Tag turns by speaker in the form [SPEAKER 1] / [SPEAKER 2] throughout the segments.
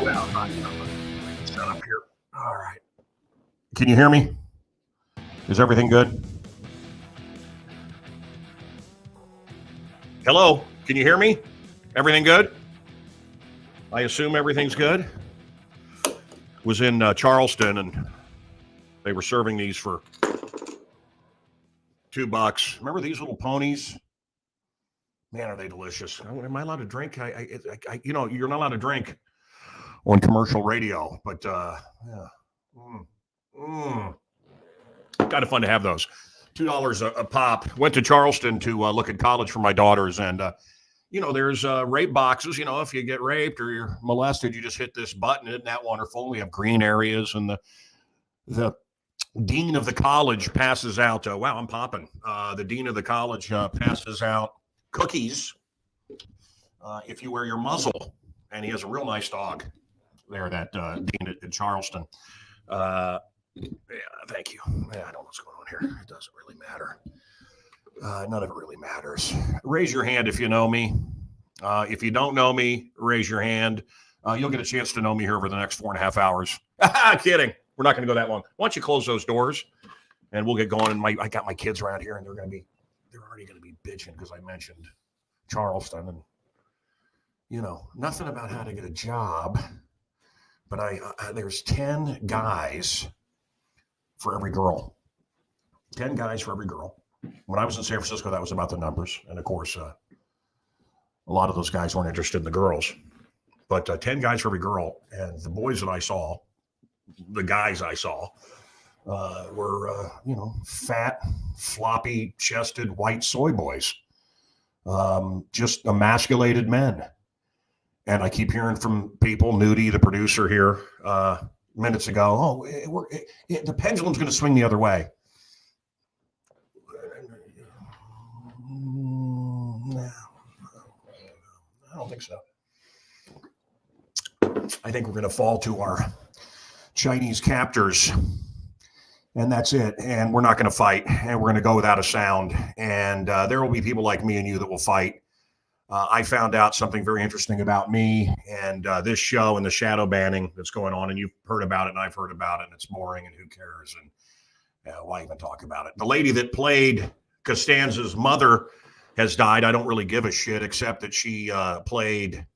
[SPEAKER 1] Well, not set up here. All right. Can you hear me? Is everything good? Hello? Can you hear me? Everything good? I assume everything's good. Was in Charleston, and they were serving these for $2. Remember these little ponies? Man, are they delicious? Am I allowed to drink? You're not allowed to drink on commercial radio, but yeah. Kind of fun to have those. $2 a pop. Went to Charleston to look at college for my daughters, and there's rape boxes. If you get raped or you're molested, you just hit this button. Isn't that wonderful? We have green areas, and the dean of the college passes out. Wow, I'm popping. The dean of the college passes out cookies if you wear your muzzle, and he has a real nice dog there, that dean at Charleston. Thank you. Yeah, I don't know what's going on here. It doesn't really matter. None of it really matters. Raise your hand if you know me. If you don't know me, raise your hand. You'll get a chance to know me here over the next 4.5 hours. Kidding. We're not going to go that long. Why don't you close those doors and we'll get going. And I got my kids around here, and they're already going to be bitching because I mentioned Charleston and, nothing about how to get a job. But there's 10 guys for every girl. 10 guys for every girl. When I was in San Francisco, that was about the numbers. And of course, a lot of those guys weren't interested in the girls. But 10 guys for every girl. And the boys that I saw, the guys I saw, were, fat, floppy-chested white soy boys. Just emasculated men. And I keep hearing from people, Nudie, the producer here, minutes ago, the pendulum's going to swing the other way. No, I don't think so. I think we're going to fall to our Chinese captors, and that's it. And we're not going to fight, and we're going to go without a sound. And there will be people like me and you that will fight. I found out something very interesting about me and this show and the shadow banning that's going on, and you've heard about it and I've heard about it, and it's boring and who cares, and why even talk about it? The lady that played Costanza's mother has died. I don't really give a shit, except that she played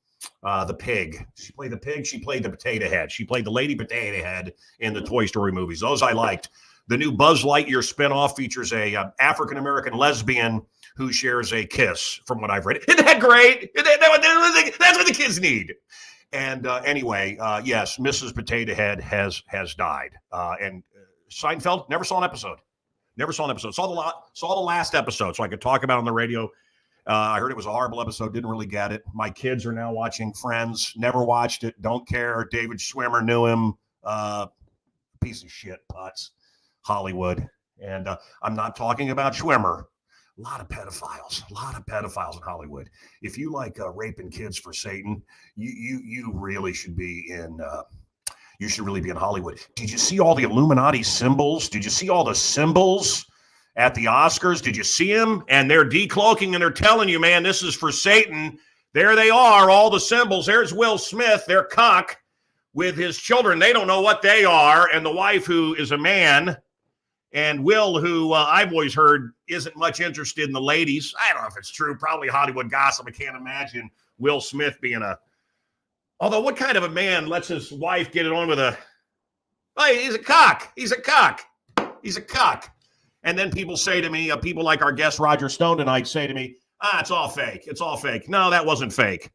[SPEAKER 1] the pig. She played the pig. She played the potato head. She played the lady potato head in the Toy Story movies. Those I liked. The new Buzz Lightyear spinoff features a African-American lesbian who shares a kiss, from what I've read. Isn't that great? That's what the kids need. And anyway, yes, Mrs. Potato Head has died. And Seinfeld, never saw an episode. Saw the last episode, so I could talk about it on the radio. I heard it was a horrible episode. Didn't really get it. My kids are now watching Friends. Never watched it. Don't care. David Schwimmer knew him. Piece of shit, putz. Hollywood. And I'm not talking about Schwimmer. A lot of pedophiles in Hollywood. If you like raping kids for Satan, you really should be in. You should really be in Hollywood. Did you see all the Illuminati symbols? Did you see all the symbols at the Oscars? Did you see them? And they're decloaking and they're telling you, man, this is for Satan. There they are, all the symbols. There's Will Smith, their cock, with his children. They don't know what they are, and the wife who is a man. And Will, who I've always heard isn't much interested in the ladies. I don't know if it's true. Probably Hollywood gossip. I can't imagine Will Smith being although what kind of a man lets his wife get it on with he's a cock. He's a cock. And then people say to me, people like our guest Roger Stone tonight say to me, it's all fake. It's all fake. No, that wasn't fake.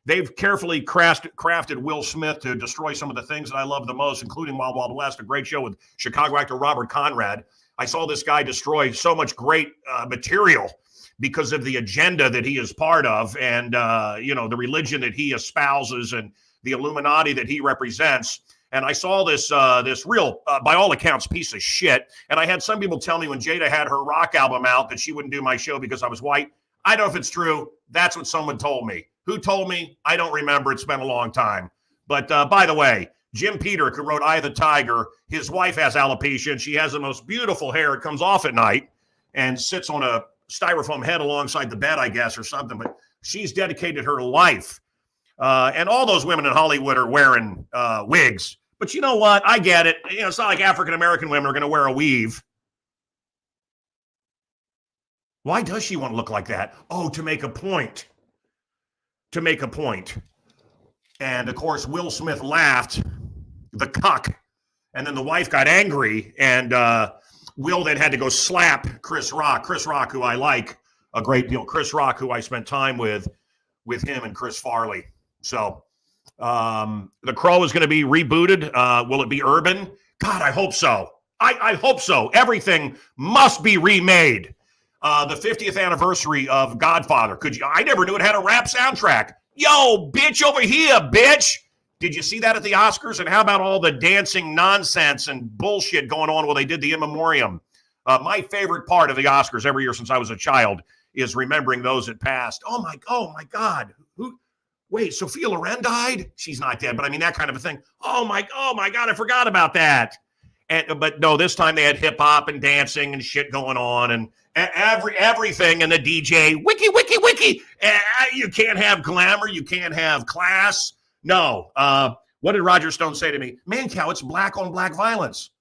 [SPEAKER 1] They've carefully crafted Will Smith to destroy some of the things that I love the most, including Wild Wild West, a great show with Chicago actor Robert Conrad. I saw this guy destroy so much great material because of the agenda that he is part of, and the religion that he espouses and the Illuminati that he represents. And I saw this real, by all accounts, piece of shit. And I had some people tell me when Jada had her rock album out that she wouldn't do my show because I was white. I don't know if it's true. That's what someone told me. Who told me? I don't remember. It's been a long time. But by the way, Jim Peter, who wrote Eye of the Tiger, his wife has alopecia, and she has the most beautiful hair. It comes off at night and sits on a styrofoam head alongside the bed, I guess, or something. But she's dedicated her life And all those women in Hollywood are wearing wigs. But you know what? I get it. You know, it's not like African-American women are going to wear a weave. Why does she want to look like that? Oh, to make a point. To make a point. And, of course, Will Smith laughed, the cuck. And then the wife got angry, and Will then had to go slap Chris Rock. Chris Rock, who I like a great deal. Chris Rock, who I spent time with him and Chris Farley. So The Crow is going to be rebooted. Will it be urban? God, I hope so. I hope so. Everything must be remade. The 50th anniversary of Godfather. I never knew it had a rap soundtrack. Yo, bitch, over here, bitch. Did you see that at the Oscars? And how about all the dancing nonsense and bullshit going on while they did the In Memoriam? My favorite part of the Oscars every year since I was a child is remembering those that passed. Oh my God. Wait, Sophia Loren died? She's not dead, but I mean that kind of a thing. Oh my God, I forgot about that. But no, this time they had hip hop and dancing and shit going on and everything, and the DJ wiki. You can't have glamour, you can't have class. No. What did Roger Stone say to me? Mancow, it's black on black violence.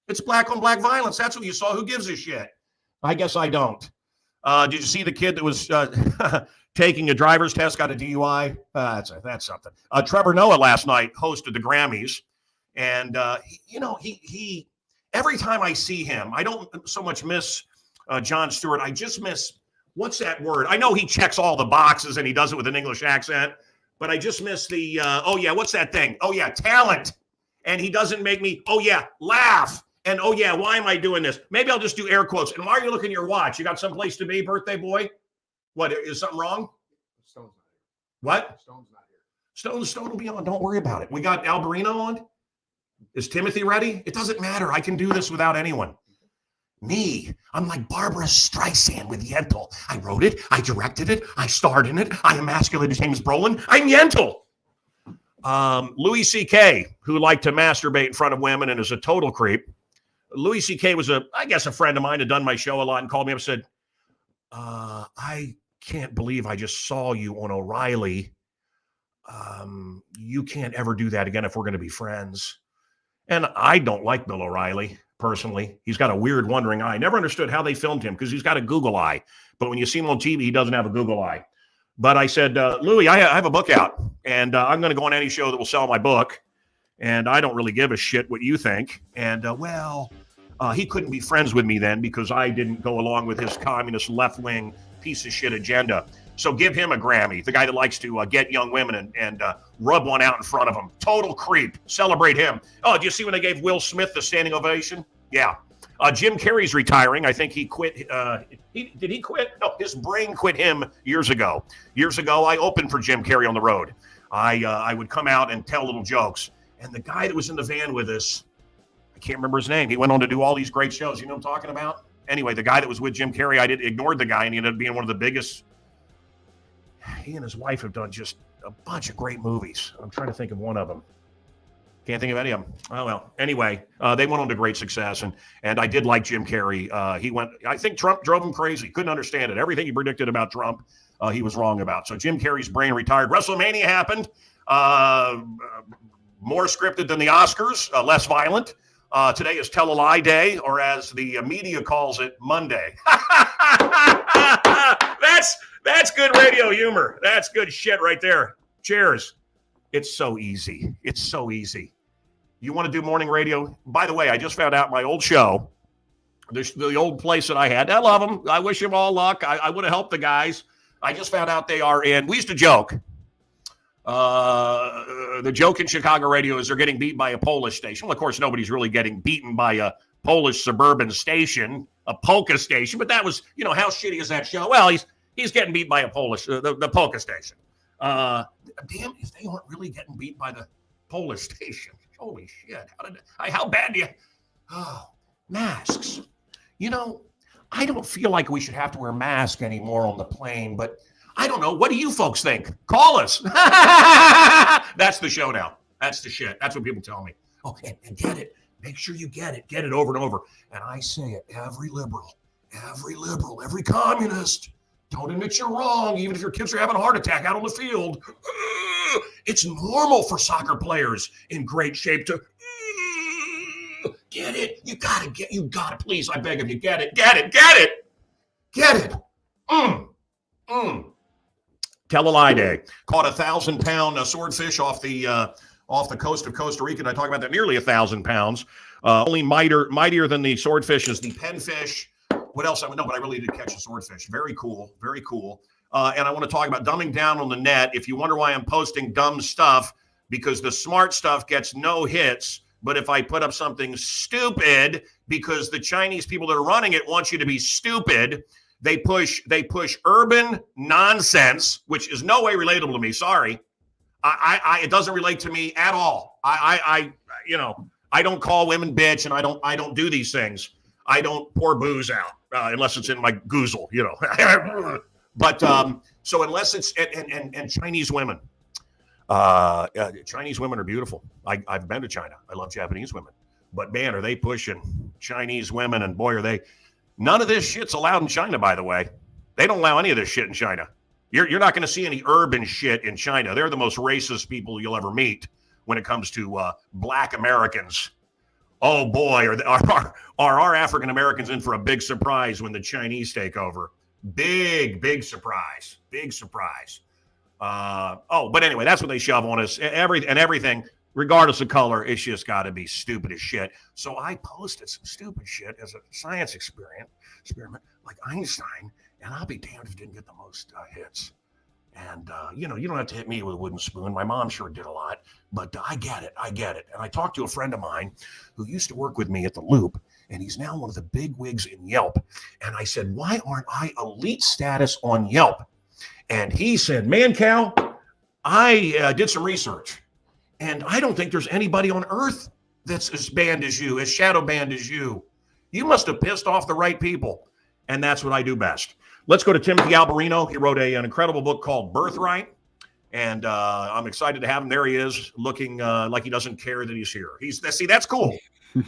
[SPEAKER 1] It's black on black violence. That's what you saw. Who gives a shit? I guess I don't. Did you see the kid that was taking a driver's test, got a DUI? That's something. Trevor Noah last night hosted the Grammys. And, he every time I see him, I don't so much miss Jon Stewart. I just miss, what's that word? I know he checks all the boxes and he does it with an English accent, but I just miss the, what's that thing? Oh, yeah, talent. And he doesn't make me, laugh. And, why am I doing this? Maybe I'll just do air quotes. And why are you looking at your watch? You got someplace to be, birthday boy? What, is something wrong?
[SPEAKER 2] Stone's not here.
[SPEAKER 1] What?
[SPEAKER 2] Stone's not here.
[SPEAKER 1] Stone will be on. Don't worry about it. We got Albarino on. Is Timothy ready? It doesn't matter. I can do this without anyone. Me, I'm like Barbara Streisand with Yentl. I wrote it. I directed it. I starred in it. I emasculated James Brolin. I'm Yentl. Louis C.K., who liked to masturbate in front of women and is a total creep. Louis C.K. was a friend of mine, had done my show a lot and called me up and said, I can't believe I just saw you on O'Reilly. You can't ever do that again if we're going to be friends. And I don't like Bill O'Reilly, personally. He's got a weird wandering eye. I never understood how they filmed him because he's got a Google eye. But when you see him on TV, he doesn't have a Google eye. But I said, Louis, I have a book out, and I'm going to go on any show that will sell my book. And I don't really give a shit what you think. And, he couldn't be friends with me then because I didn't go along with his communist left-wing piece of shit agenda. So give him a Grammy, the guy that likes to get young women and rub one out in front of them. Total creep. Celebrate him. Oh, do you see when they gave Will Smith the standing ovation? Yeah. Jim Carrey's retiring. I think he quit. Did he quit? No, his brain quit him years ago. Years ago, I opened for Jim Carrey on the road. I would come out and tell little jokes. And the guy that was in the van with us, I can't remember his name. He went on to do all these great shows. You know what I'm talking about? Anyway, the guy that was with Jim Carrey, I ignored the guy, and he ended up being one of the biggest. He and his wife have done just a bunch of great movies. I'm trying to think of one of them. Can't think of any of them. Oh, well. Anyway, they went on to great success, and I did like Jim Carrey. I think Trump drove him crazy. Couldn't understand it. Everything he predicted about Trump, he was wrong about. So Jim Carrey's brain retired. WrestleMania happened. More scripted than the Oscars, less violent. Today is Tell a Lie Day, or as the media calls it, Monday. That's good radio humor. That's good shit right there. Cheers. It's so easy. It's so easy. You want to do morning radio? By the way, I just found out my old show, the old place that I had. I love them. I wish them all luck. I would have helped the guys. I just found out they are in. We used to joke. The joke in Chicago radio is they're getting beat by a Polish station. Well, of course, nobody's really getting beaten by a Polish suburban station, a polka station. But that was, how shitty is that show? Well, he's getting beat by a Polish, the polka station. Damn, if they aren't really getting beat by the Polish station. Holy shit. How bad do you... Oh, masks. I don't feel like we should have to wear masks anymore on the plane, but I don't know. What do you folks think? Call us. That's the show now. That's the shit. That's what people tell me. Oh, and get it. Make sure you get it. Get it over and over. And I say it, every liberal, every communist, Don't admit you're wrong, even if your kids are having a heart attack out on the field. It's normal for soccer players in great shape to get it. You gotta, please, I beg of you, get it. Tell a lie day. Caught 1,000-pound swordfish off the coast of Costa Rica. And I talk about that, nearly 1,000 pounds. Only mightier than the swordfish is the penfish. What else? I would know, but I really did catch a swordfish. Very cool. Very cool. And I want to talk about dumbing down on the net. If you wonder why I'm posting dumb stuff, because the smart stuff gets no hits. But if I put up something stupid, because the Chinese people that are running it want you to be stupid, they push urban nonsense, which is no way relatable to me. Sorry. It doesn't relate to me at all. I don't call women bitch, and I don't do these things. I don't pour booze out unless it's in my goozle, But so unless it's and Chinese women, Chinese women are beautiful. I've been to China. I love Japanese women, but man, are they pushing Chinese women? And boy, are they! None of this shit's allowed in China, by the way. They don't allow any of this shit in China. You're not going to see any urban shit in China. They're the most racist people you'll ever meet when it comes to Black Americans. Oh boy, are our African Americans in for a big surprise when the Chinese take over? Big surprise. But anyway, that's what they shove on us. Everything, regardless of color, it's just got to be stupid as shit. So I posted some stupid shit as a science experiment like Einstein, and I'll be damned if it didn't get the most hits. And, you don't have to hit me with a wooden spoon. My mom sure did a lot, but I get it. And I talked to a friend of mine who used to work with me at the Loop, and he's now one of the big wigs in Yelp. And I said, why aren't I elite status on Yelp? And he said, Mancow, I did some research, and I don't think there's anybody on earth that's as banned as you, as shadow banned as you. You must have pissed off the right people. And that's what I do best. Let's go to Timothy Albarino. He wrote an incredible book called Birthright. And I'm excited to have him. There he is, looking like he doesn't care that he's here. See, that's cool.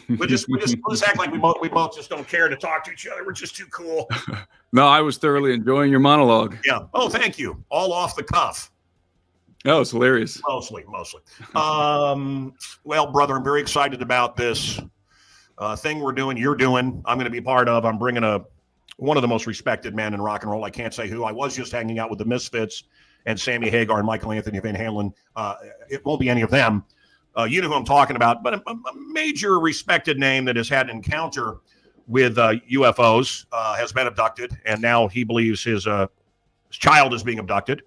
[SPEAKER 1] We'll just act like we both just don't care to talk to each other. We're just too cool.
[SPEAKER 3] No, I was thoroughly enjoying your monologue.
[SPEAKER 1] Yeah. Oh, thank you. All off the cuff.
[SPEAKER 3] Oh, it's hilarious.
[SPEAKER 1] Mostly. Well, brother, I'm very excited about this thing you're doing. I'm going to be part of. I'm bringing one of the most respected men in rock and roll. I can't say who. I was just hanging out with the Misfits and Sammy Hagar and Michael Anthony Van Halen. It won't be any of them. You know who I'm talking about, but a major respected name that has had an encounter with UFOs has been abducted, and now he believes his child is being abducted.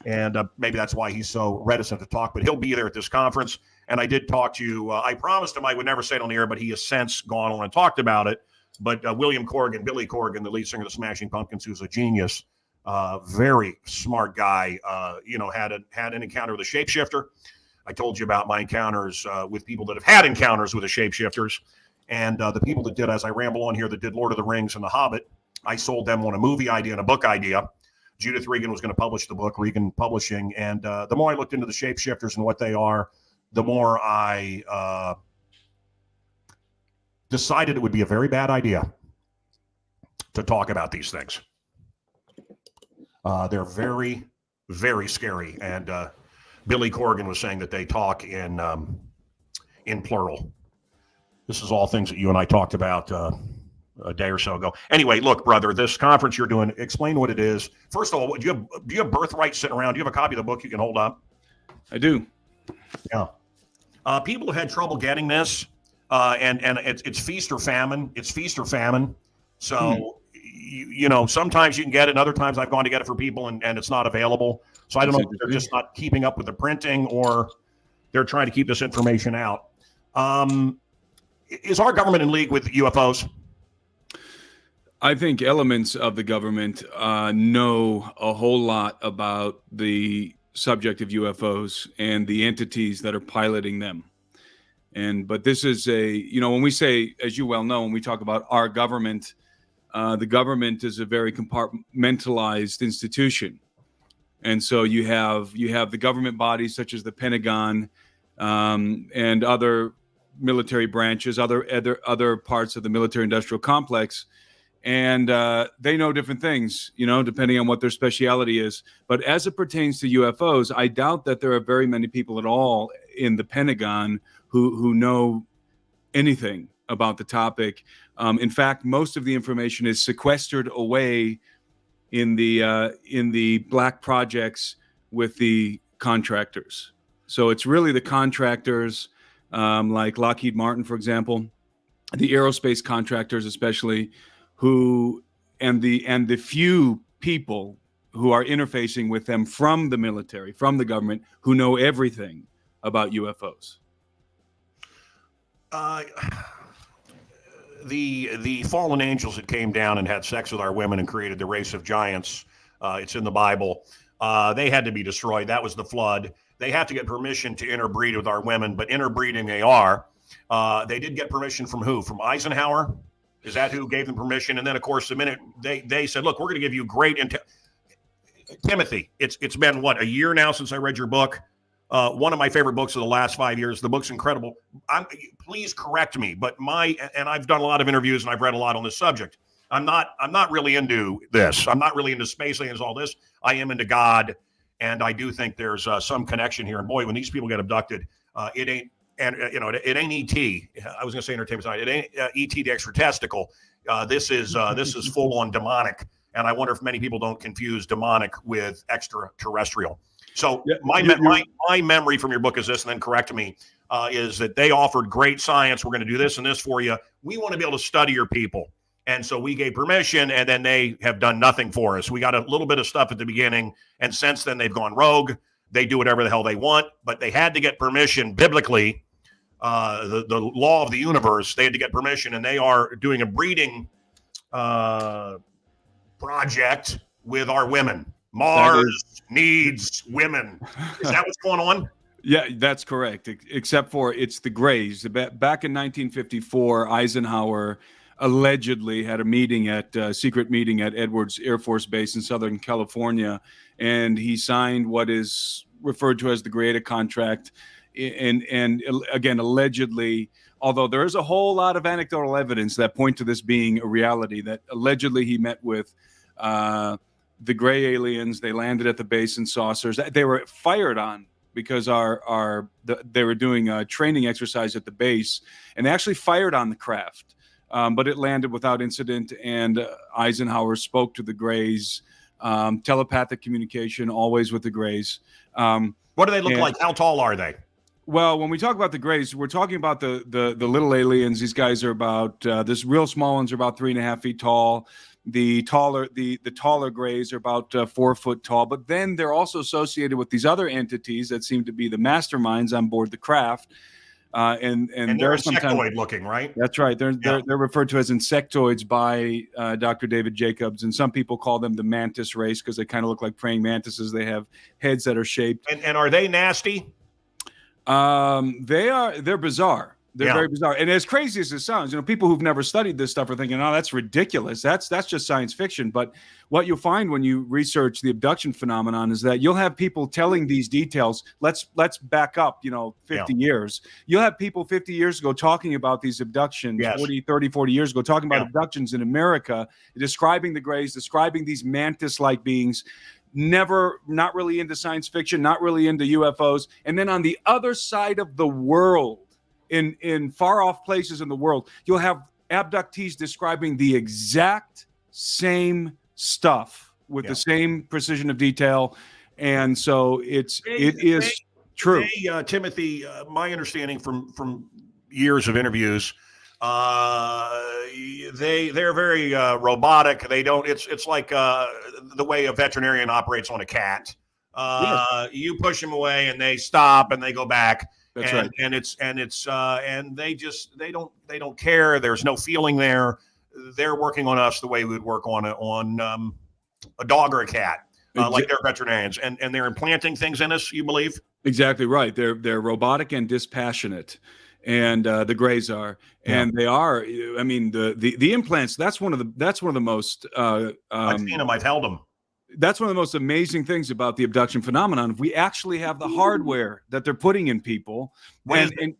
[SPEAKER 1] And maybe that's why he's so reticent to talk, but he'll be there at this conference. And I did talk to you. I promised him I would never say it on the air, but he has since gone on and talked about it. But Billy Corgan, the lead singer of the Smashing Pumpkins, who's a genius, very smart guy, had an encounter with a shapeshifter. I told you about my encounters with people that have had encounters with the shapeshifters. And the people that did, as I ramble on here, that did Lord of the Rings and The Hobbit, I sold them on a movie idea and a book idea. Judith Regan was going to publish the book, Regan Publishing. And the more I looked into the shapeshifters and what they are, the more I decided it would be a very bad idea to talk about these things. They're very, very scary. And Billy Corgan was saying that they talk in plural. This is all things that you and I talked about a day or so ago. Anyway, look, brother, this conference you're doing, explain what it is. First of all, do you have Birthright sitting around? Do you have a copy of the book you can hold up? I do. Yeah. People have had trouble getting this, and it's feast or famine. It's feast or famine. So, sometimes you can get it, and other times I've gone to get it for people, and it's not available. So I don't know if they're just not keeping up with the printing or they're trying to keep this information out. Is our government in league with UFOs?
[SPEAKER 3] I think elements of the government know a whole lot about the subject of UFOs and the entities that are piloting them. But this is when we say, as you well know, when we talk about our government, the government is a very compartmentalized institution. And so you have the government bodies such as the Pentagon and other military branches, other parts of the military industrial complex. and they know different things, depending on what their speciality is. But as it pertains to UFOs, I doubt that there are very many people at all in the Pentagon who know anything about the topic. In fact, most of the information is sequestered away in the black projects with the contractors. So it's really the contractors, like Lockheed Martin, for example, the aerospace contractors, especially, and the few people who are interfacing with them from the military, from the government, who know everything about UFOs.
[SPEAKER 1] The fallen angels that came down and had sex with our women and created the race of giants, it's in the Bible. They had to be destroyed. That was the flood. They have to get permission to interbreed with our women, but interbreeding they are. They did get permission from who? From Eisenhower? Is that who gave them permission? And then, of course, the minute they said, look, we're going to give you great Timothy, it's been, what, a year now since I read your book? One of my favorite books of the last 5 years. The book's incredible. Please correct me, but and I've done a lot of interviews and I've read a lot on this subject. I'm not really into this. I'm not really into space aliens, all this. I am into God, and I do think there's some connection here. And boy, when these people get abducted, it ain't, and it ain't ET. I was going to say entertainment side. It ain't ET the extra testicle. This is full on demonic, and I wonder if many people don't confuse demonic with extraterrestrial. So my memory from your book is this, and then correct me, is that they offered great science. We're going to do this and this for you. We want to be able to study your people. And so we gave permission, and then they have done nothing for us. We got a little bit of stuff at the beginning, and since then they've gone rogue. They do whatever the hell they want, but they had to get permission biblically. The law of the universe, they had to get permission, and they are doing a breeding project with our women. Mars needs women. Is that what's going on?
[SPEAKER 3] Yeah, that's correct. Except for it's the Greys. Back in 1954, Eisenhower allegedly had a secret meeting at Edwards Air Force Base in Southern California, and he signed what is referred to as the Greada contract. And again, allegedly, although there is a whole lot of anecdotal evidence that point to this being a reality, that allegedly he met with the gray aliens. They landed at the base in saucers. They were fired on because they were doing a training exercise at the base, and they actually fired on the craft, but it landed without incident. And Eisenhower spoke to the Greys, telepathic communication, always with the Greys.
[SPEAKER 1] What do they look like? How tall are they?
[SPEAKER 3] Well, when we talk about the Greys, we're talking about the little aliens. These guys are about this real small ones are about 3.5 feet tall. The taller Greys are about 4 foot tall, but then they're also associated with these other entities that seem to be the masterminds on board the craft. And
[SPEAKER 1] they're insectoid looking, right?
[SPEAKER 3] That's right. They're referred to as insectoids by Dr. David Jacobs, and some people call them the mantis race because they kind of look like praying mantises. They have heads that are shaped.
[SPEAKER 1] And are they nasty?
[SPEAKER 3] They're bizarre. They're very bizarre. And as crazy as it sounds, people who've never studied this stuff are thinking, oh, that's ridiculous. That's just science fiction. But what you'll find when you research the abduction phenomenon is that you'll have people telling these details. Let's back up, 50 years. You'll have people 50 years ago talking about these abductions, 40 years ago, talking about abductions in America, describing the Greys, describing these mantis-like beings. Not really into science fiction, not really into UFOs. And then on the other side of the world, in far off places in the world, you'll have abductees describing the exact same stuff with the same precision of detail. And so it is true.
[SPEAKER 1] Timothy, my understanding from years of interviews, they're very robotic. They don't. It's like the way a veterinarian operates on a cat. You push them away, and they stop, and they go back.
[SPEAKER 3] That's right.
[SPEAKER 1] And they don't care. There's no feeling there. They're working on us the way we would work on a dog or a cat, like they're veterinarians, and they're implanting things in us. You believe? Exactly right.
[SPEAKER 3] They're robotic and dispassionate. And the Greys are, and they are. I mean, the implants. That's one of the most.
[SPEAKER 1] I've seen them. I've held them.
[SPEAKER 3] That's one of the most amazing things about the abduction phenomenon. We actually have the hardware that they're putting in people, and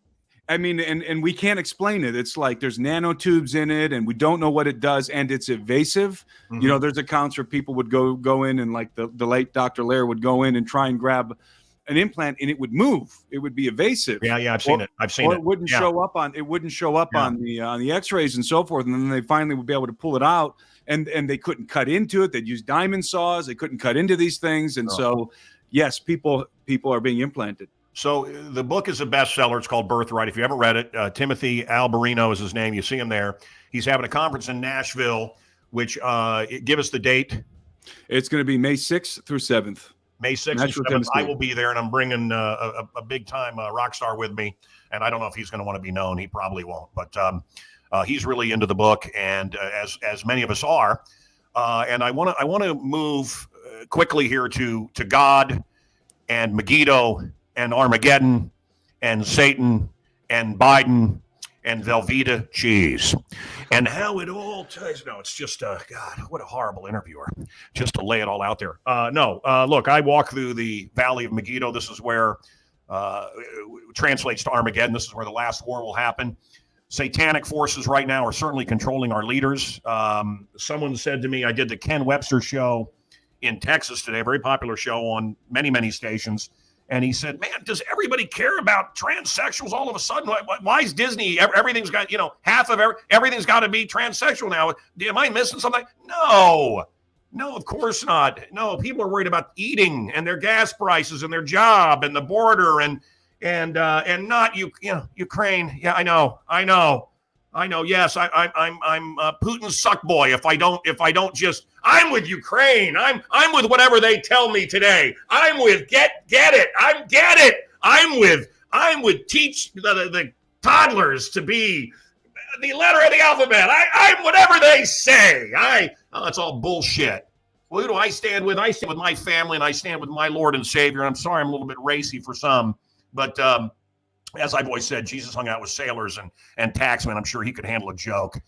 [SPEAKER 3] I mean, and we can't explain it. It's like there's nanotubes in it, and we don't know what it does, and it's evasive.
[SPEAKER 1] Mhm.
[SPEAKER 3] You know, there's accounts where people would go in, and like the late Dr. Lair would go in and try and grab an implant, and it would move. It would be evasive.
[SPEAKER 1] Yeah, I've seen it. I've seen
[SPEAKER 3] or
[SPEAKER 1] it.
[SPEAKER 3] It wouldn't show up on. It wouldn't show up
[SPEAKER 1] Yeah.
[SPEAKER 3] on the X-rays and so forth. And then they finally would be able to pull it out, and they couldn't cut into it. They'd use diamond saws. They couldn't cut into these things, and so yes, people are being implanted.
[SPEAKER 1] So the book is a bestseller. It's called Birthright. If you haven't read it, Timothy Albarino is his name. You see him there. He's having a conference in Nashville, which give us the date.
[SPEAKER 3] It's going to be May 6th through 7th.
[SPEAKER 1] May 6th and 7th. I will be there, and I'm bringing a big-time rock star with me. And I don't know if he's going to want to be known. He probably won't. But he's really into the book, and as many of us are. And I want to move quickly here to God and Megiddo and Armageddon and Satan and Biden and Velveeta cheese and how it all ties. No, it's just God, what a horrible interviewer, just to lay it all out there. Look, I walk through the valley of Megiddo. This is where translates to Armageddon. This is where the last war will happen. Satanic forces right now are certainly controlling our leaders. Someone said to me, I did the Ken Webster show in Texas today, a very popular show on many stations. And he said, man, does everybody care about transsexuals all of a sudden? Why is Disney, everything's got, everything's got to be transsexual now? Am I missing something? No, of course not. No, people are worried about eating and their gas prices and their job and the border and not Ukraine. Yeah, I know. Yes, I'm Putin's suck boy. If I don't just, I'm with Ukraine. I'm with whatever they tell me today. I'm with get it. I'm with teach the toddlers to be the letter of the alphabet. I'm whatever they say. That's all bullshit. Well, who do I stand with? I stand with my family, and I stand with my Lord and Savior. And I'm sorry, I'm a little bit racy for some, but as I've always said, Jesus hung out with sailors and taxmen. I'm sure he could handle a joke.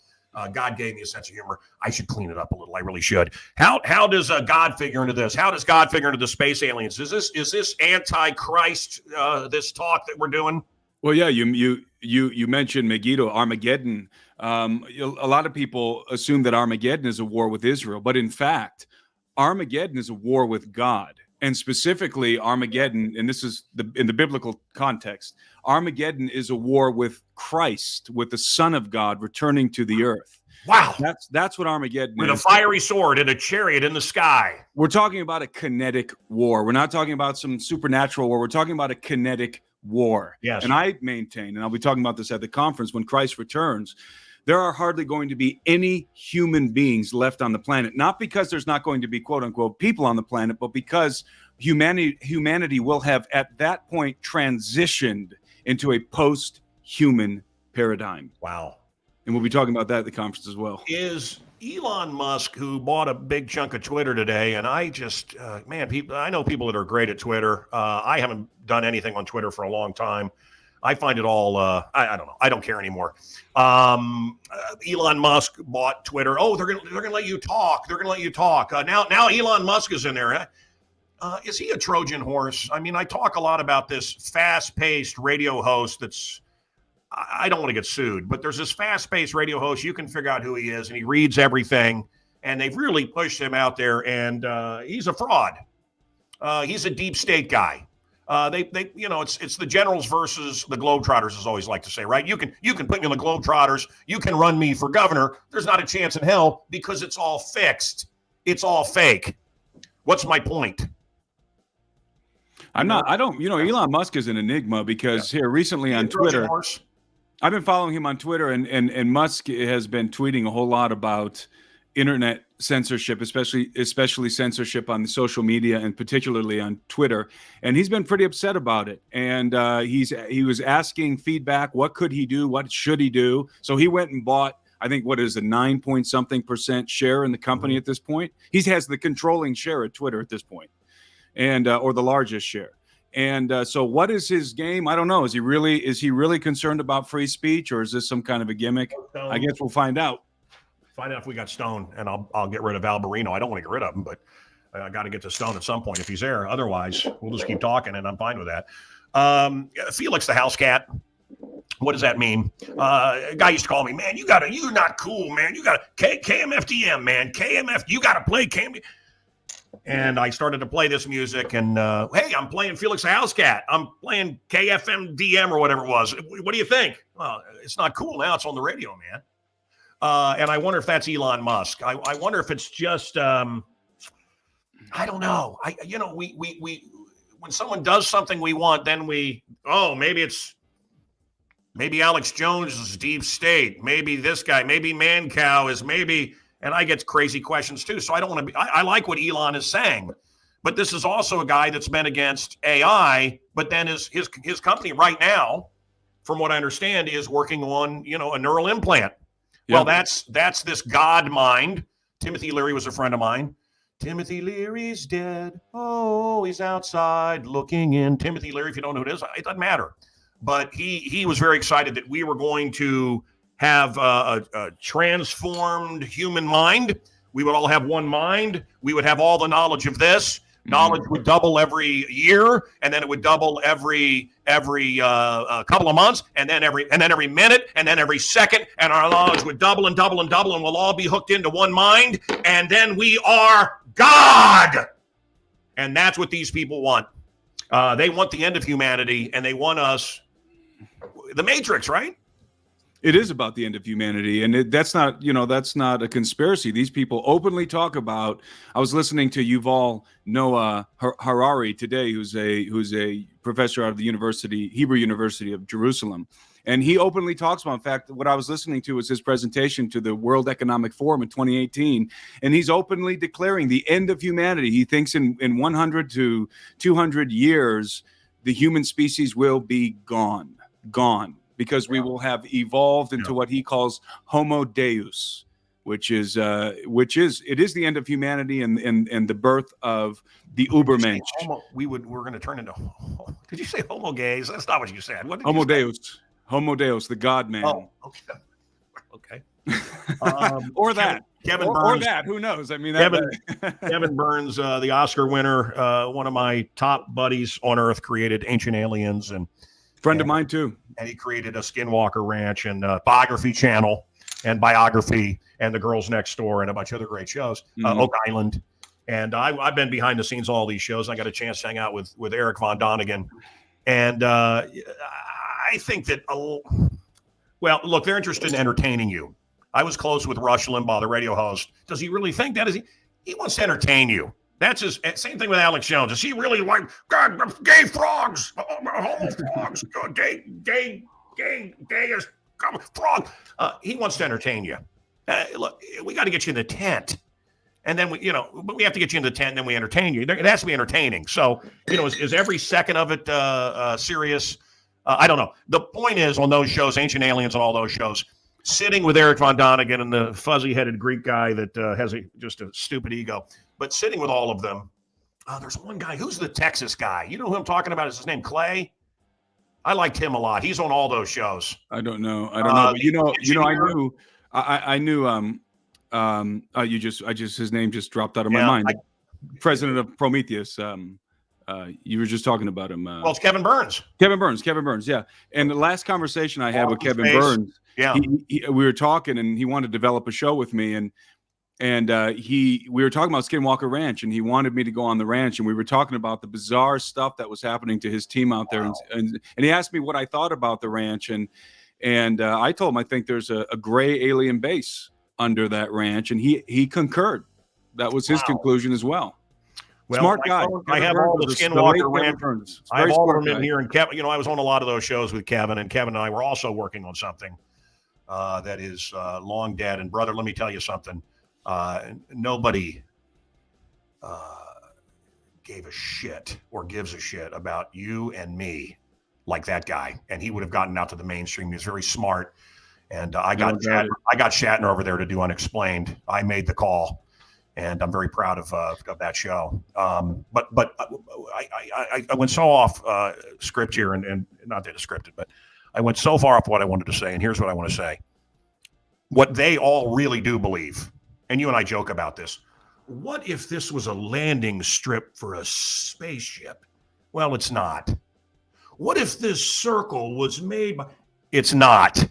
[SPEAKER 1] God gave me a sense of humor. I should clean it up a little. I really should. How does God figure into this? How does God figure into the space aliens? Is this anti-Christ? This talk that we're doing?
[SPEAKER 3] Well, yeah, you mentioned Megiddo, Armageddon. A lot of people assume that Armageddon is a war with Israel, but in fact, Armageddon is a war with God. And specifically, Armageddon, and this is in the biblical context, Armageddon is a war with Christ, with the Son of God returning to the earth.
[SPEAKER 1] Wow.
[SPEAKER 3] That's what Armageddon
[SPEAKER 1] with
[SPEAKER 3] is.
[SPEAKER 1] With a fiery sword and a chariot in the sky.
[SPEAKER 3] We're talking about a kinetic war. We're not talking about some supernatural war. We're talking about a kinetic war.
[SPEAKER 1] Yes.
[SPEAKER 3] And I maintain, and I'll be talking about this at the conference, when Christ returns, there are hardly going to be any human beings left on the planet, not because there's not going to be quote unquote people on the planet, but because humanity will have at that point transitioned into a post-human paradigm.
[SPEAKER 1] Wow.
[SPEAKER 3] And we'll be talking about that at the conference as well.
[SPEAKER 1] Is Elon Musk, who bought a big chunk of Twitter today, and I just, I know people that are great at Twitter. I haven't done anything on Twitter for a long time. I find it all, I don't know. I don't care anymore. Elon Musk bought Twitter. Oh, they're gonna let you talk. They're gonna let you talk. Now Elon Musk is in there. Is he a Trojan horse? I mean, I talk a lot about this fast-paced radio host that's, I don't want to get sued, but there's this fast-paced radio host. You can figure out who he is, and he reads everything, and they've really pushed him out there, and he's a fraud. He's a deep state guy. It's the generals versus the Globetrotters, as I always like to say, right? You can put me in the Globetrotters. You can run me for governor. There's not a chance in hell because it's all fixed. It's all fake. What's my point?
[SPEAKER 3] Elon Musk is an enigma because here recently on Twitter, I've been following him on Twitter, and Musk has been tweeting a whole lot about internet censorship, especially censorship on the social media and particularly on Twitter. And he's been pretty upset about it. And he was asking feedback. What could he do? What should he do? So he went and bought, I think, what is a 9-point-something% share in the company at this point. He has the controlling share at Twitter at this point, and or the largest share. And so what is his game? I don't know. Is he really concerned about free speech, or is this some kind of a gimmick? I guess we'll find out.
[SPEAKER 1] Find out if we got Stone, and I'll get rid of Albarino. I don't want to get rid of him, but I got to get to Stone at some point if he's there. Otherwise, we'll just keep talking, and I'm fine with that. Felix the house cat What does that mean? A guy used to call me, man, you're not cool, man. You got to KMFDM, man. KMF, you got to play KMF. And I started to play this music, and hey, I'm playing Felix the House Cat. I'm playing KFMDM or whatever it was. What do you think? Well, it's not cool now. It's on the radio, man. And I wonder if that's Elon Musk. I wonder if it's just, I don't know. We when someone does something we want, then maybe Alex Jones is deep state. Maybe this guy, maybe Mancow is maybe. And I get crazy questions too. So I don't want to be, I like what Elon is saying, but this is also a guy that's been against AI, but then his company right now, from what I understand, is working on, a neural implant. Yeah. Well, that's this God mind. Timothy Leary was a friend of mine. Timothy Leary's dead. Oh, he's outside looking in. Timothy Leary, if you don't know who it is, it doesn't matter. But he was very excited that we were going to have a transformed human mind. We would all have one mind. We would have all the knowledge of this. Knowledge would double every year, and then it would double every couple of months, and then every minute, and then every second, and our knowledge would double and double and double, and we'll all be hooked into one mind, and then we are God. And that's what these people want. They want the end of humanity, and they want us, the Matrix, right?
[SPEAKER 3] It is about the end of humanity, and that's not a conspiracy. These people openly talk about. I was listening to Yuval Noah Harari today, who's a professor out of the Hebrew University of Jerusalem, and he openly talks about. In fact, what I was listening to was his presentation to the World Economic Forum in 2018, and he's openly declaring the end of humanity. He thinks in 100 to 200 years, the human species will be gone. Because we will have evolved into what he calls Homo Deus, which is the end of humanity and the birth of the Ubermensch.
[SPEAKER 1] We're going to turn into. Did you say Homo gays? That's not what you said. What did
[SPEAKER 3] Homo
[SPEAKER 1] you say?
[SPEAKER 3] Deus, Homo Deus, the God Man.
[SPEAKER 1] Oh, okay.
[SPEAKER 3] Or that.
[SPEAKER 1] Kevin Burns.
[SPEAKER 3] Or that. Who knows? I mean,
[SPEAKER 1] Kevin Burns, the Oscar winner, one of my top buddies on Earth, created Ancient Aliens and.
[SPEAKER 3] Friend of mine too.
[SPEAKER 1] And he created a Skinwalker Ranch and Biography Channel and Biography and The Girls Next Door and a bunch of other great shows. Oak Island. And I've been behind the scenes of all these shows. I got a chance to hang out with Eric Von Donigan. And I think that, well, look, they're interested in entertaining you. I was close with Rush Limbaugh, the radio host. Does he really think that? He wants to entertain you. That's his same thing with Alex Jones. Is he really like God, gay frogs, homo frogs, gay is frog? He wants to entertain you. Look, we got to get you in the tent, and then but we have to get you in the tent, and then we entertain you. It has to be entertaining. So, is every second of it serious? I don't know. The point is, on those shows, Ancient Aliens and all those shows, sitting with Eric Von Donigan and the fuzzy-headed Greek guy that has just a stupid ego. But sitting with all of them, there's one guy. Who's the Texas guy? You know who I'm talking about? Is his name Clay? I liked him a lot. He's on all those shows.
[SPEAKER 3] I don't know. But I knew. His name just dropped out of my mind. President of Prometheus. You were just talking about him.
[SPEAKER 1] Well, it's Kevin Burns.
[SPEAKER 3] Kevin Burns. Yeah. And the last conversation I had with Kevin Burns, we were talking, and he wanted to develop a show with me, and we were talking about Skinwalker Ranch, and he wanted me to go on the ranch, and we were talking about the bizarre stuff that was happening to his team out there, and he asked me what I thought about the ranch, and I told him I think there's a gray alien base under that ranch, and he concurred. That was his conclusion as well. Smart guy.
[SPEAKER 1] I have all the Skinwalker Ranch. I have all of them in here, and Kevin. I was on a lot of those shows with Kevin, and Kevin and I were also working on something that is long dead. And brother, let me tell you something. Nobody gave a shit or gives a shit about you and me like that guy, and he would have gotten out to the mainstream. He was very smart, and I got Shatner over there to do Unexplained. I made the call, and I'm very proud of that show. But I went so off script here, and not that it's scripted, but I went so far off what I wanted to say, and here's what I want to say. What they all really do believe. And you and I joke about this. What if this was a landing strip for a spaceship? Well, it's not. What if this circle was made by... It's not.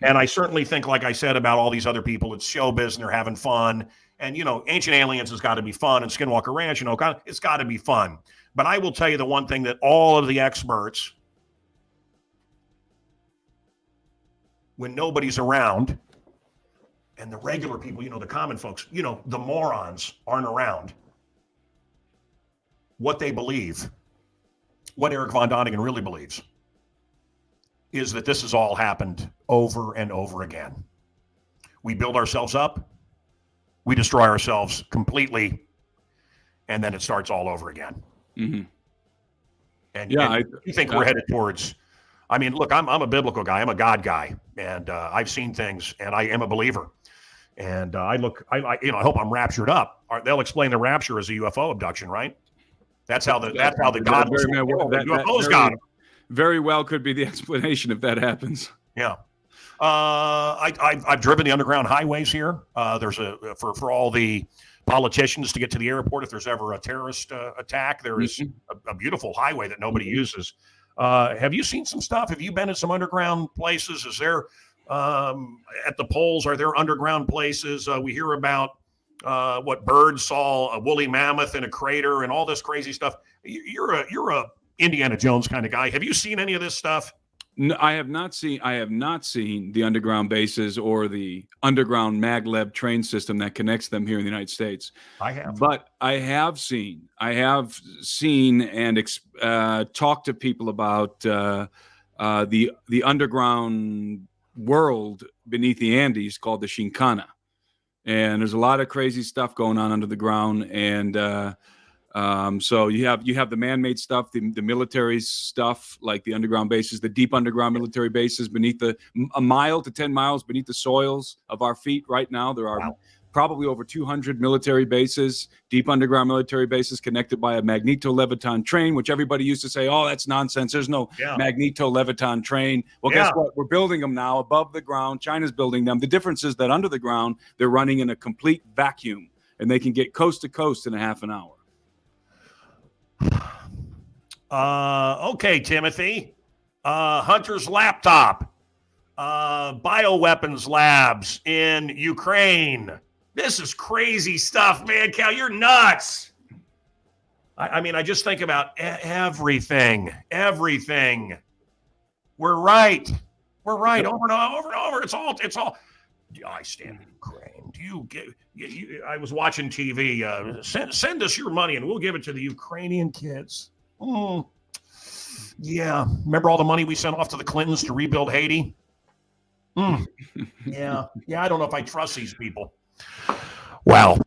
[SPEAKER 1] And I certainly think, like I said about all these other people, it's showbiz and they're having fun. And, Ancient Aliens has got to be fun, and Skinwalker Ranch, it's got to be fun. But I will tell you the one thing that all of the experts, when nobody's around, and the regular people, the common folks, the morons aren't around, what they believe, what Eric Von Donigan really believes, is that this has all happened over and over again. We build ourselves up, we destroy ourselves completely, and then it starts all over again.
[SPEAKER 3] Mm-hmm.
[SPEAKER 1] And I think we're headed towards, look, I'm a biblical guy, I'm a God guy, and I've seen things, and I am a believer. And I hope I'm raptured up. They'll explain the rapture as a UFO abduction, right? That's how the God UFOs got him.
[SPEAKER 3] Very well could be the explanation if that happens.
[SPEAKER 1] Yeah. I've driven the underground highways here. There's for all the politicians to get to the airport. If there's ever a terrorist attack, there is a beautiful highway that nobody uses. Have you seen some stuff? Have you been in some underground places? Is there at the polls? Are there underground places? We hear about what birds saw a woolly mammoth in a crater and all this crazy stuff. You're a Indiana Jones kind of guy. Have you seen any of this stuff?
[SPEAKER 3] No, I have not seen the underground bases or the underground maglev train system that connects them here in the United States.
[SPEAKER 1] I have,
[SPEAKER 3] but I have seen and talked to people about the underground world beneath the Andes called the Shinkana, and there's a lot of crazy stuff going on under the ground. And so you have the man-made stuff, the military stuff, like the underground bases, the deep underground military bases beneath a mile to 10 miles beneath the soils of our feet. Right now, there are probably over 200 military bases, deep underground military bases connected by a magneto-leviton train, which everybody used to say, oh, that's nonsense. There's no magneto-leviton train. Well, guess what? We're building them now above the ground. China's building them. The difference is that under the ground, they're running in a complete vacuum, and they can get coast to coast in a half an hour.
[SPEAKER 1] Okay, Timothy. Hunter's laptop. Bioweapons labs in Ukraine. This is crazy stuff, man. Cal, you're nuts. I just think about everything. We're right. Over and over. It's all. I stand in Ukraine. Do you get? I was watching TV. Send us your money and we'll give it to the Ukrainian kids. Yeah. Remember all the money we sent off to the Clintons to rebuild Haiti? Yeah. I don't know if I trust these people. Wow.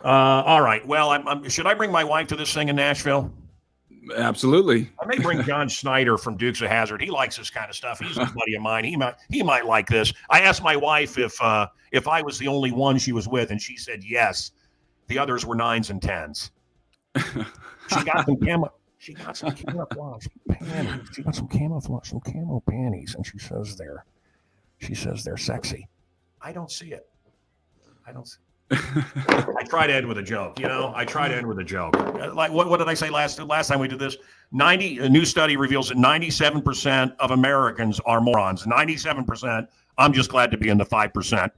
[SPEAKER 1] All right. Well, should I bring my wife to this thing in Nashville?
[SPEAKER 3] Absolutely.
[SPEAKER 1] I may bring John Snyder from Dukes of Hazzard. He likes this kind of stuff. He's a buddy of mine. He might like this. I asked my wife if I was the only one she was with, and she said yes. The others were 9s and 10s. She got some camouflage panties. She got some camo panties, and she says they're sexy. I don't see it. I try to end with a joke, Like what did I say last time we did this? A new study reveals that 97% of Americans are morons. 97%. I'm just glad to be in the 5%.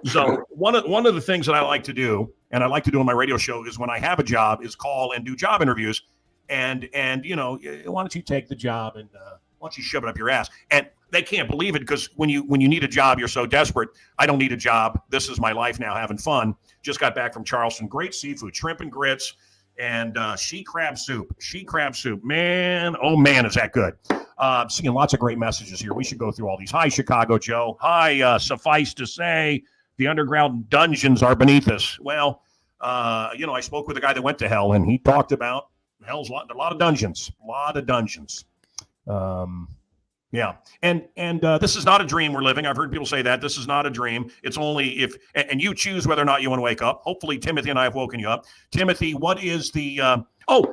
[SPEAKER 1] So one of the things that I like to do, and I like to do on my radio show, is when I have a job, is call and do job interviews. And why don't you take the job and why don't you shove it up your ass? And they can't believe it because when you need a job, you're so desperate. I don't need a job. This is my life now, having fun. Just got back from Charleston. Great seafood, shrimp and grits, and she crab soup. Man, oh man, is that good. Seeing lots of great messages here. We should go through all these. Hi, Chicago Joe. Hi, suffice to say, the underground dungeons are beneath us. Well, I spoke with a guy that went to hell, and he talked about hell's a lot of dungeons. Yeah. And this is not a dream we're living. I've heard people say that. This is not a dream. It's only and you choose whether or not you want to wake up. Hopefully, Timothy and I have woken you up. Timothy, what is the,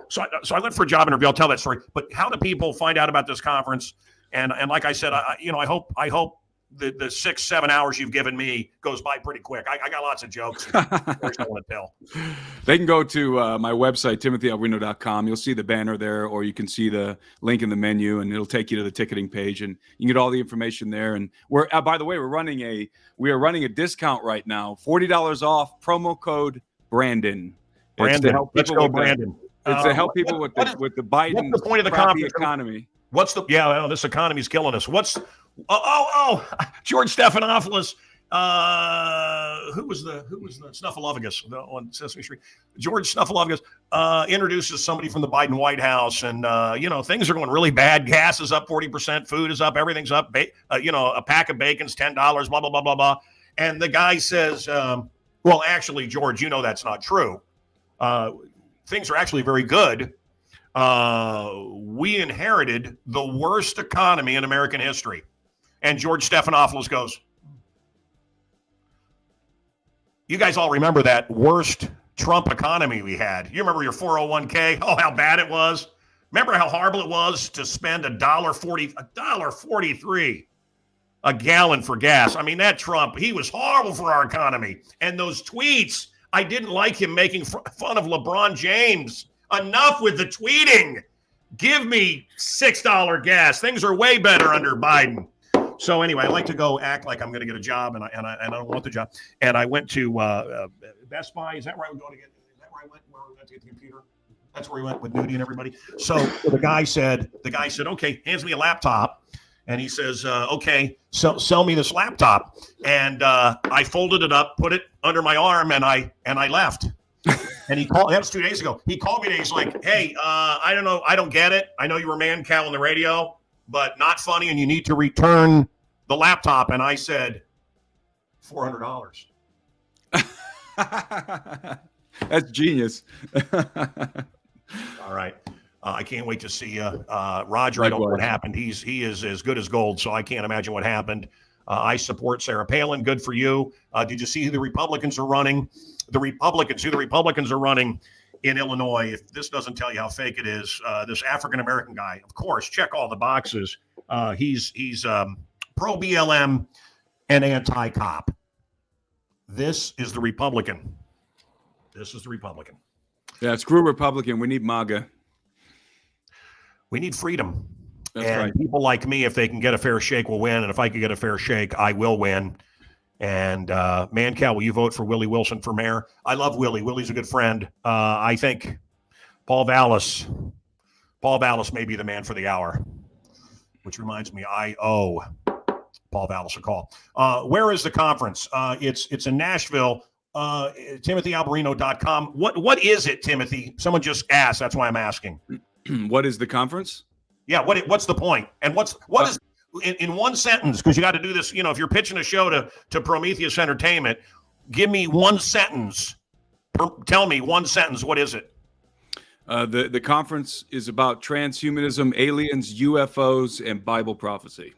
[SPEAKER 1] so I went for a job interview. I'll tell that story. But how do people find out about this conference? And like I said, I hope the 6-7 hours you've given me goes by pretty quick. I got lots of jokes. Stories I want to tell.
[SPEAKER 3] They can go to my website, timothyalbarino.com. You'll see the banner there, or you can see the link in the menu, and it'll take you to the ticketing page, and you can get all the information there. And we're by the way, we are running a discount right now, $40 off, promo code Brandon.
[SPEAKER 1] Brandon, let's go, Brandon.
[SPEAKER 3] It's to help people with the Biden
[SPEAKER 1] what's the point of the
[SPEAKER 3] crappy
[SPEAKER 1] conference?
[SPEAKER 3] economy.
[SPEAKER 1] This economy's killing us. George Stephanopoulos. Who was the Snuffleupagus on Sesame Street? George Snuffleupagus introduces somebody from the Biden White House, and things are going really bad. Gas is up 40%, food is up, everything's up. A pack of bacon's $10. Blah blah blah blah blah. And the guy says, "Well, actually, George, that's not true. Things are actually very good. We inherited the worst economy in American history." And George Stephanopoulos goes, "You guys all remember that worst Trump economy we had? You remember your 401k? Oh, how bad it was. Remember how horrible it was to spend $1.43 a gallon for gas? I mean, that Trump, he was horrible for our economy. And those tweets, I didn't like him making fun of LeBron James. Enough with the tweeting. Give me $6 gas. Things are way better under Biden." So anyway, I like to go act like I'm going to get a job, and I don't want the job. And I went to Best Buy. Is that where I would go to get? Is that where I went? Where we went to get the computer? That's where we went with Nudie and everybody. So the guy said, "Okay," hands me a laptop, and he says, "Okay, so sell me this laptop." And I folded it up, put it under my arm, and I left. And he called. That was 2 days ago. He called me and he's like, "Hey, I don't know. I don't get it. I know you were Mancow on the radio, but not funny, and you need to return the laptop." And I said, $400.
[SPEAKER 3] That's genius.
[SPEAKER 1] All right. I can't wait to see Roger. I don't know what happened. He is as good as gold, so I can't imagine what happened. I support Sarah Palin. Good for you. Did you see who the Republicans are running? The Republicans are running in Illinois. If this doesn't tell you how fake it is, this African-American guy, of course, check all the boxes. He's pro BLM and anti-cop. This is the Republican.
[SPEAKER 3] Yeah, screw Republican. We need MAGA.
[SPEAKER 1] We need freedom.
[SPEAKER 3] That's
[SPEAKER 1] and
[SPEAKER 3] right.
[SPEAKER 1] People like me, if they can get a fair shake, will win. And if I can get a fair shake, I will win. And Mancow, will you vote for Willie Wilson for mayor? I love Willie. Willie's a good friend. I think Paul Vallis may be the man for the hour, which reminds me, I owe Paul Vallis a call. Where is the conference? It's in Nashville. TimothyAlbarino.com. What is it, Timothy? Someone just asked. That's why I'm asking.
[SPEAKER 3] What is the conference?
[SPEAKER 1] Yeah. What's the point? And what is in one sentence? Because you got to do this. If you're pitching a show to Prometheus Entertainment, give me one sentence. Tell me one sentence. What is it?
[SPEAKER 3] The conference is about transhumanism, aliens, UFOs, and Bible prophecy.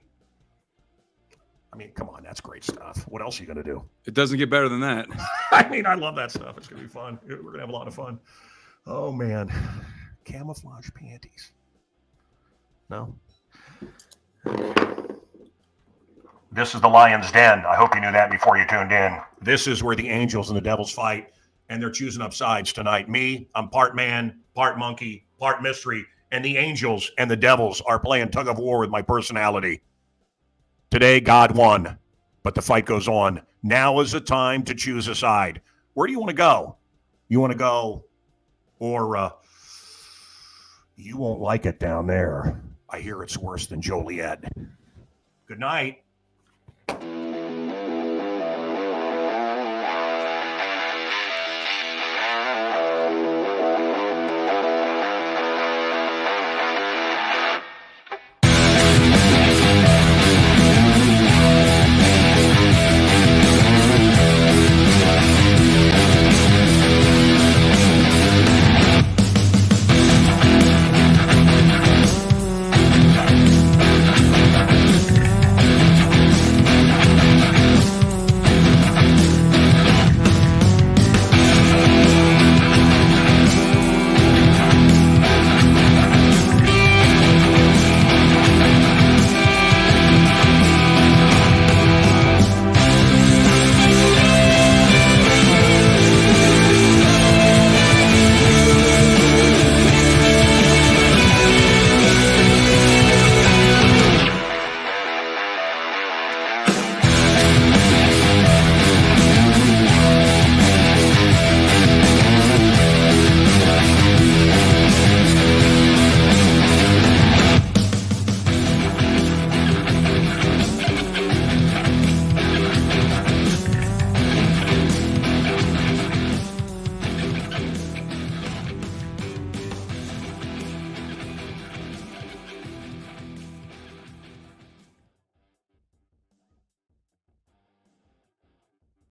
[SPEAKER 1] I mean, come on, that's great stuff. What else are you going to do?
[SPEAKER 3] It doesn't get better than that.
[SPEAKER 1] I mean, I love that stuff. It's going to be fun. We're going to have a lot of fun. Oh, man. Camouflage panties. No? This is the Lion's Den. I hope you knew that before you tuned in. This is where the angels and the devils fight, and they're choosing up sides tonight. Me, I'm part man, part monkey, part mystery, and the angels and the devils are playing tug of war with my personality. Today, God won, but the fight goes on. Now is the time to choose a side. Where do you want to go? You want to go, or you won't like it down there. I hear it's worse than Joliet. Good night.